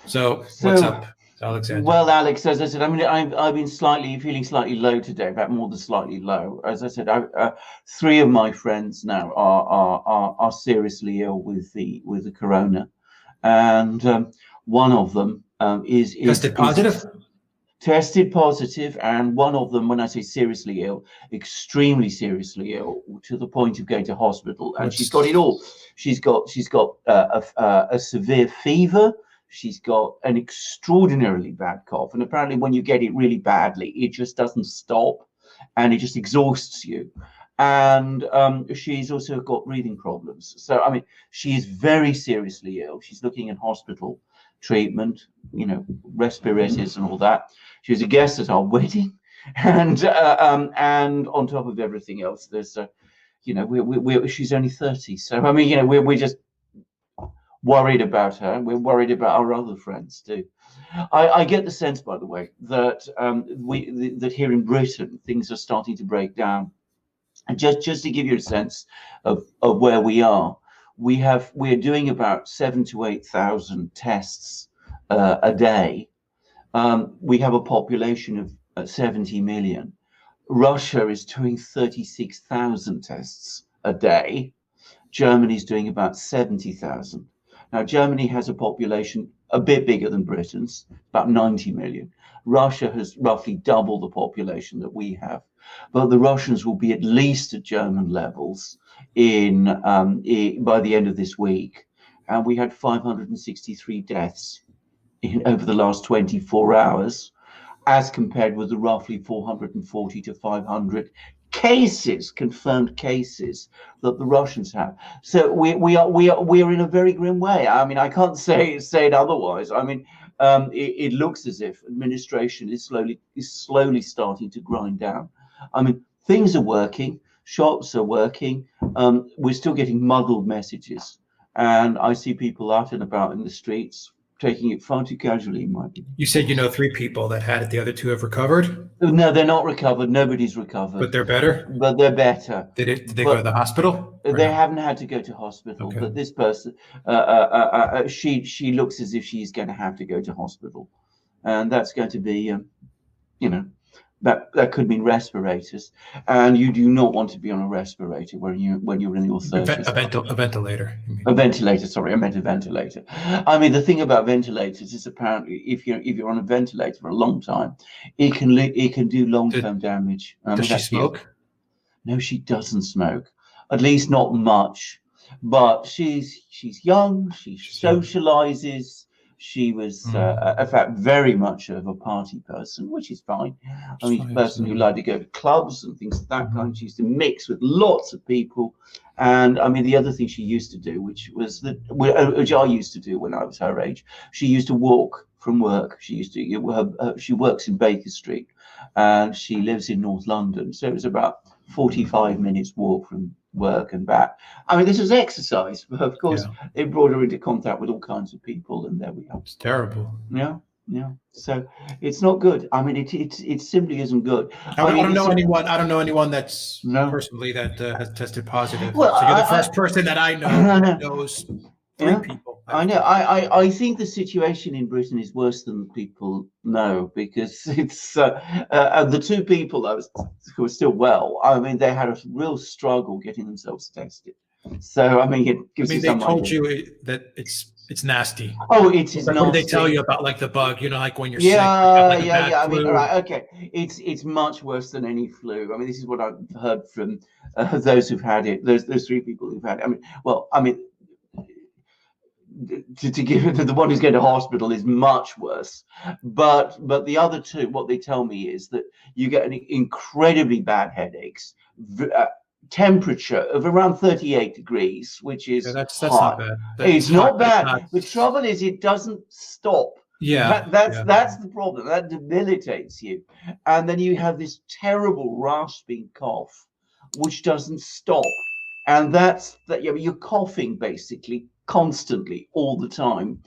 So what's So, up, Alexander? well, Alex, as I said, I mean, I've been feeling slightly low today, about more than slightly low. As I said, three of my friends now are seriously ill with the corona, and one of them Tested is positive? tested positive, and one of them, when I say seriously ill, extremely seriously ill to the point of going to hospital, and she's got it What's all. She's got a severe fever. She's got an extraordinarily bad cough, and apparently, when you get it really badly, it just doesn't stop, and it just exhausts you. And she's also got breathing problems. So, I mean, she is very seriously ill. She's looking at hospital treatment, respirators and all that. She was a guest at our wedding, and on top of everything else, there's she's only 30, so I mean, we're just worried about her, and we're worried about our other friends too. I get the sense, by the way, that that here in Britain things are starting to break down. And just to give you a sense of where we are, we're doing about 7 to 8 thousand tests a day. We have a population of 70 million. Russia is doing 36,000 tests a day. Germany's doing about 70,000. Now, Germany has a population a bit bigger than Britain's, about 90 million. Russia has roughly double the population that we have, but the Russians will be at least at German levels by the end of this week. And we had 563 deaths over the last 24 hours, as compared with the roughly 440 to 500 confirmed cases that the Russians have. So we are in a very grim way. I mean, I can't say it otherwise. I mean, it looks as if administration is slowly starting to grind down. I mean, things are working, shops are working. We're still getting muddled messages, and I see people out and about in the streets taking it far too casually, in my opinion. You said you know three people that had it. The other two have recovered, No, they're not recovered. Nobody's recovered, but they're better. but they're better. Did they go to But the hospital or they no? haven't had to go to hospital. Okay. But this person, she looks as if she's going to have to go to hospital, and that's going to be, you know, that could mean respirators, and you do not want to be on a respirator when you're in your 30s. A ventilator. A ventilator, sorry, I meant a ventilator. I mean, the thing about ventilators is apparently if you're on a ventilator for a long time, it can do long-term damage. Does she smoke? No, she doesn't smoke, at least not much. But she's young. She socializes. She was, in fact, very much of a party person, which is fine. I mean, a person who liked to go to clubs and things of that kind. She used to mix with lots of people. And I mean, the other thing she used to do, which I used to do when I was her age, she used to walk from work. She works in Baker Street, and she lives in North London. So it was about 45 minutes walk from work and back. I mean, this is exercise, but of course, it brought her into contact with all kinds of people, and there we are. It's terrible. Yeah. So it's not good. I mean, it simply isn't good. I don't know anyone. I don't know anyone that's personally that has tested positive. Well, so you're the first person that I know that knows three people. I know. I think the situation in Britain is worse than people know, because it's the two people who are still well. I mean, they had a real struggle getting themselves tested. So I mean, it gives you some idea. They told you that it's nasty. Oh, it is nasty. What did they tell you about, like, the bug? You know, like when you're sick. Yeah. I mean, all right, okay. It's much worse than any flu. I mean, this is what I've heard from those who've had it. Those three people who've had it. To give it to the one who's going to hospital is much worse, but the other two, what they tell me is that you get an incredibly bad headaches, temperature of around 38 degrees, which is that's hot. Not bad. It's not bad. The trouble is, it doesn't stop. That's the problem. That debilitates you, and then you have this terrible rasping cough, which doesn't stop, and you're coughing basically constantly all the time.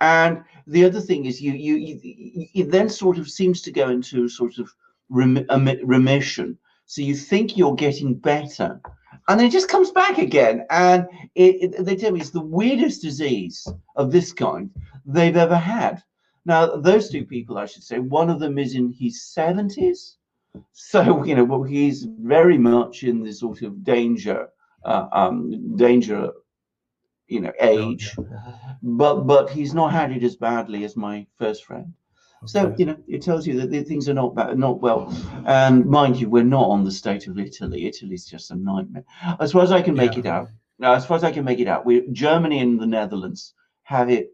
And the other thing is it then sort of seems to go into sort of remission. So you think you're getting better, and then it just comes back again. And they tell me it's the weirdest disease of this kind they've ever had. Now, those two people, I should say, one of them is in his 70s. So, well, he's very much in the sort of danger, age, but he's not had it as badly as my first friend. So, it tells you that the things are not bad, not well. And mind you, we're not on the state of Italy. Italy's just a nightmare. As far as I can make it out, Germany and the Netherlands have it,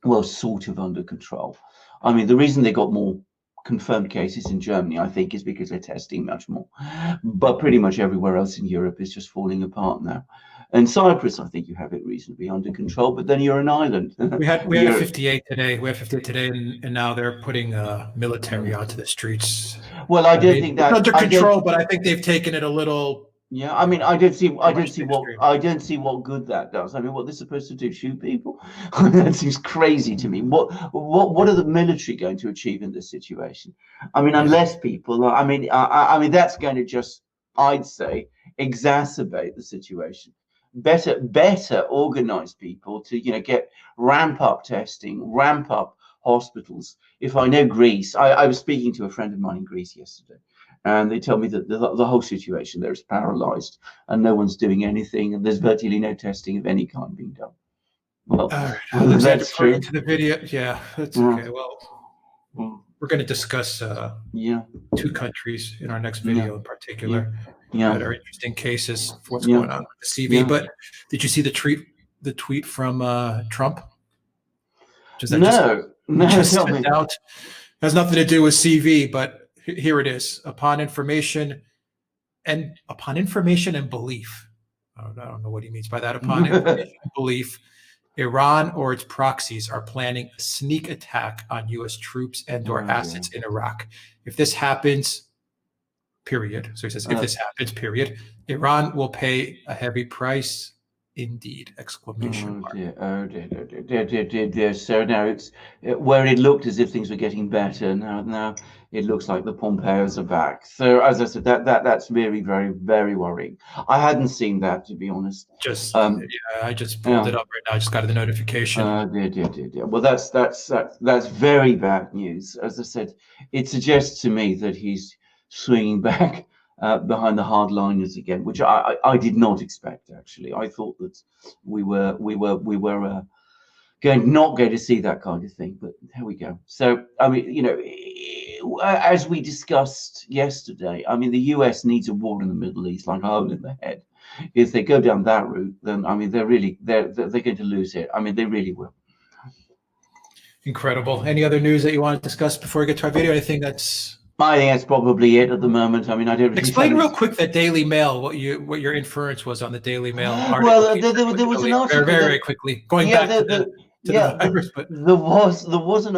well, sort of under control. I mean, the reason they got more confirmed cases in Germany, I think, is because they're testing much more. But pretty much everywhere else in Europe is just falling apart now. And Cyprus, I think you have it reasonably under control, but then you're an island. We had 58 today. We had 58 today, and now they're putting military onto the streets. Well, I don't think that's under control, but I think they've taken it a little. Yeah, I mean, I don't see what good that does. I mean, what they're supposed to do, shoot people? That seems crazy to me. What are the military going to achieve in this situation? I mean, unless people, I mean, that's going to just, I'd say, exacerbate the situation. Better organize people to ramp up testing, ramp up hospitals. If I know Greece, I was speaking to a friend of mine in Greece yesterday, and they tell me that the whole situation there is paralyzed and no one's doing anything, and there's virtually no testing of any kind being done. Well, that's true. To the video, yeah, that's okay. Well, we're going to discuss two countries in our next video in particular. That are interesting cases for what's going on with the CV. But did you see the tweet from Trump? No. Out. Has nothing to do with CV, but here it is. Upon information and belief. I don't know what he means by that. Upon information and belief, Iran or its proxies are planning a sneak attack on U.S. troops and/or assets in Iraq. If this happens, period. So he says, if this happens, period, Iran will pay a heavy price indeed! Exclamation mark. Oh dear. So now it's where it looked as if things were getting better. Now it looks like the Pompeos are back. So as I said, that's very, very, very worrying. I hadn't seen that, to be honest. I just pulled it up right now. I just got the notification. Dear. Well, that's very bad news. As I said, it suggests to me that he's swinging back behind the hardliners again, which I did not expect. Actually, I thought that we were not going to see that kind of thing, but here we go. So I mean, as we discussed yesterday, I mean, the US needs a war in the Middle East like a hole in the head. If they go down that route, then I mean, they're going to lose it. I mean, they really will. Incredible. Any other news that you want to discuss before we get to our video? Anything that's I think that's probably it at the moment. I mean, I don't really explain real quick that Daily Mail. What your inference was on the Daily Mail article. Well, there was an article very quickly going back to the virus, but there was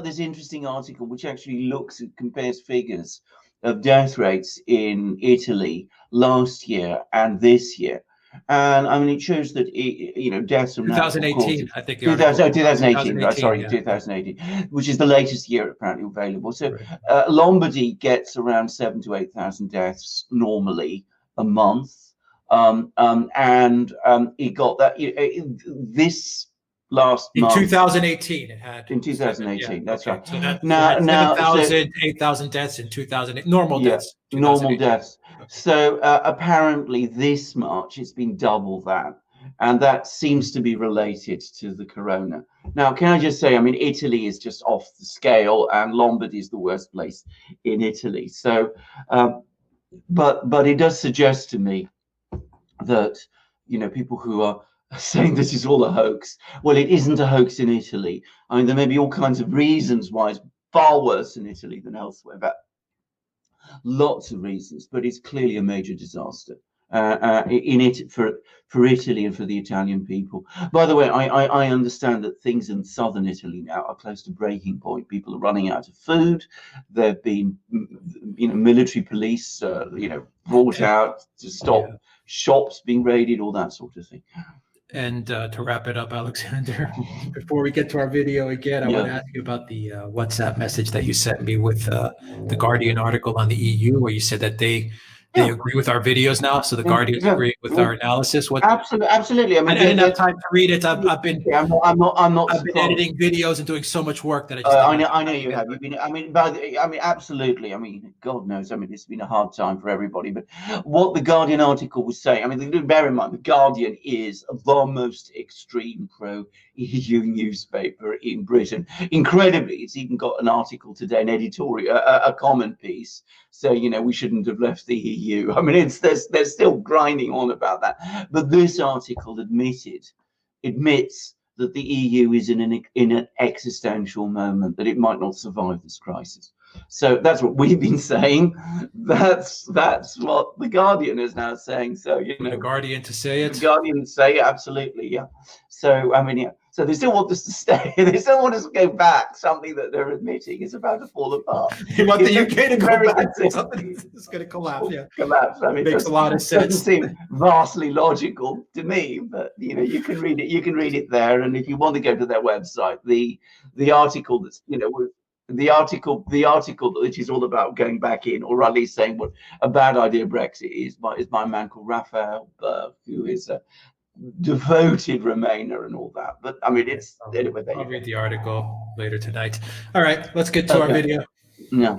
this interesting article which actually compares figures of death rates in Italy last year and this year. And I mean, it shows that deaths from 2018, I think. 2018, which is the latest year apparently available. So Lombardy gets around 7,000 to 8,000 deaths normally a month, and it got that this last month. In 2018, it had. In 2018, that's right. So now 8,000 deaths in 2008. Normal deaths. Normal deaths. So apparently this March it's been double that, and that seems to be related to the corona. Now, can I just say, I mean, Italy is just off the scale, and Lombardy is the worst place in Italy. So, but it does suggest to me that people who are saying this is all a hoax. Well, it isn't a hoax in Italy. I mean, there may be all kinds of reasons why it's far worse in Italy than elsewhere, but lots of reasons. But it's clearly a major disaster in it for Italy and for the Italian people. By the way, I understand that things in southern Italy now are close to breaking point. People are running out of food. There've been, military police, brought out to stop shops being raided, all that sort of thing. And to wrap it up, Alexander, before we get to our video again, I want to ask you about the WhatsApp message that you sent me with the Guardian article on the EU, where you said that they they Yeah. agree with our videos now. So the Guardian's Yeah. agreeing with our analysis. What? Absolutely. I I mean, didn't have time to read it. I've been I'm not I've been surprised. editing videos and doing so much work that I just didn't have I know time to you get have. to it. You've been. I mean, absolutely. I mean, God knows. I mean, it's been a hard time for everybody. But what the Guardian article was saying, I mean, bear in mind, the Guardian is the most extreme pro-EU newspaper in Britain. Incredibly, it's even got an article today, an editorial, a comment piece. So we shouldn't have left the EU. I mean, they're still grinding on about that. But this article admits that the EU is in an existential moment, that it might not survive this crisis. So that's what we've been saying. That's what the Guardian is now saying. So The Guardian to say the it. Guardian say absolutely, yeah. So I mean, yeah. So they still want us to stay. They still want us to go back. Something that they're admitting is about to fall apart. You want the UK to go Very back? good. Something is going to collapse. Yeah, Collapse. I mean, makes a lot of doesn't sense. seem vastly logical to me, but you can read it. You can read it there, and if you want to go to their website, the article that's the article which is all about going back in, or at least saying what a bad idea Brexit is by a man called Raphael Berg, who is a devoted Remainer and all that. But I mean, it's anyway. I'll read the article later tonight. All right, let's get to our video. Yeah.